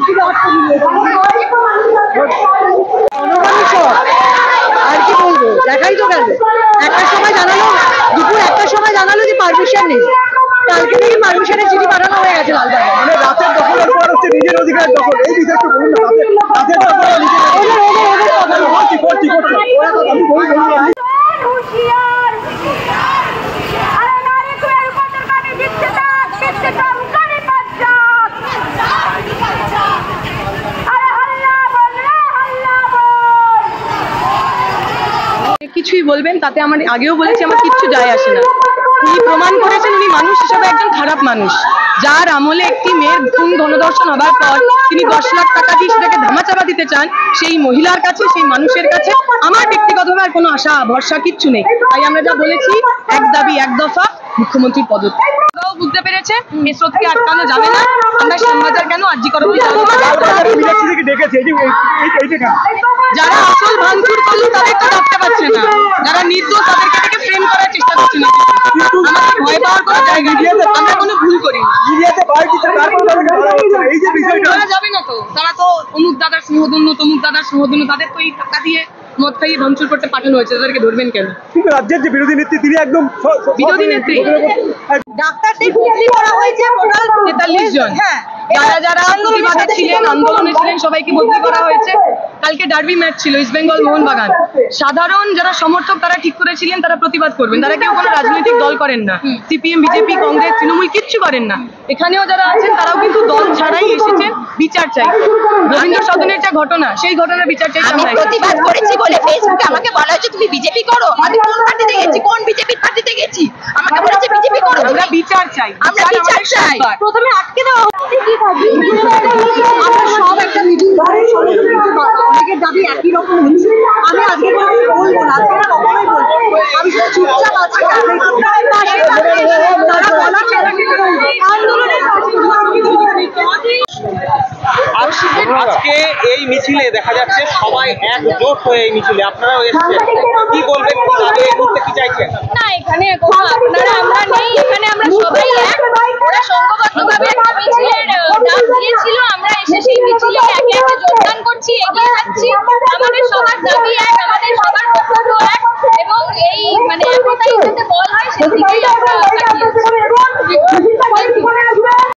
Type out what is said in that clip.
আর কি বলবো, দেখাই তো গেল। একটার সময় জানালো, দুপুর 1টার সময় জানালো যে পারমিশন নেই। কালকে থেকে পারমিশনের চিঠি পাঠানো হয়ে গেছে লালবাগে। মানে রাতের দখলের পর হচ্ছে নিজের অধিকারের দখল, এই বিষয়ে একটু বলুন না। রাতের দখল কিছুই বলবেন তাতে আমার আগেও বলেছি আমার কিচ্ছু যায় আসে না। উনি প্রমাণ করেছেন উনি মানুষ হিসেবে একজন খারাপ মানুষ, যার আমলে একটি মেয়ের খুন ধনদর্শন হবার পর তিনি 10 লাখ টাকা দিয়ে সেটাকে ধামাচাপা দিতে চান। সেই মহিলার কাছে, সেই মানুষের কাছে আমার ব্যক্তিগতভাবে আর কোনো আশা ভরসা কিচ্ছু নেই। তাই আমরা যা বলেছি, এক দাবি এক দফা, মুখ্যমন্ত্রীর পদত্যাগ। বুঝতে পেরেছে এই স্রোতকে আটকানো যাবে না। আমরা শ্যামবাজার কেন আরজি করবো, যারা আসল ভাঙচুর করলো তাদের তো ডাকতে পারছে না, যারা নির্দোষ তাদেরকে থেকে ফ্রেম করার চেষ্টা করছে না। ভয় পাওয়ার কোনো জায়গা নেই, আমরা কোনো ভুল করি যাবে না। তো তারা তো অমুক দাদার স্নেহধন্য, তমুক দাদার স্নেহধন্য, তাদের তো এই টাকা দিয়ে মদ খাইয়ে ভাঙচুর করতে পাঠানো হয়েছে, তাদেরকে ধরবেন কেন? কিন্তু রাজ্যের যে বিরোধী নেত্রী তিনি একদম বিরোধী নেত্রী, ডাক্তারদের বদলি করা হয়েছে টোটাল 43 জন। হ্যাঁ, যারা প্রতিবাদে ছিলেন, আন্দোলনে ছিলেন, সবাইকে বদলি করা হয়েছে। কালকে ডার্বি ম্যাচ ছিল ইস্ট বেঙ্গল মোহনবাগান। সাধারণ যারা সমর্থক তারা ঠিক করেছিলেন তারা প্রতিবাদ করবেন, তারা কেউ কোনো রাজনৈতিক দল করেন না। সিপিএম, বিজেপি, কংগ্রেস, তৃণমূল কিচ্ছু করেন না। এখানেও যারা আছেন তারাও কিন্তু দল ছাড়াই এসেছেন বিচার চাই। রবীন্দ্র সদনের যে ঘটনা, সেই ঘটনার বিচার চাই। আমি প্রতিবাদ করেছি বলে ফেসবুকে আমাকে বলা হয়েছে তুমি বিজেপি করো। আমি কোন পার্টিতে গেছি, কোন বিজেপি পার্টিতে গেছি? আমাকে বলেছে বিজেপি করো। আমরা বিচার চাই, আমরা বিচার চাই। প্রথমে আটকে দেওয়া আমরা সব একটা মিটিং করে অনেকের দাবি একই রকম হচ্ছে। আমি আজকে বলবো না, আজকে কখনোই বলবো, আমি শুধু চুপচাপ আছি। আজকে এই মিছিলে দেখা যাচ্ছে সবাই একজোট হয়ে এই মিছিলে আপনারাও এসেছেন, কি বলবেন, কিভাবে এই মুহূর্তে কি চাইছেন? না, এখানে কোনো আপনারা আমরা নেই, এখানে আমরা সবাই এক। ওরা সংঘবদ্ধভাবে একটা মিছিলের ডাক দিয়েছিল, আমরা এসে সেই মিছিলে একে একে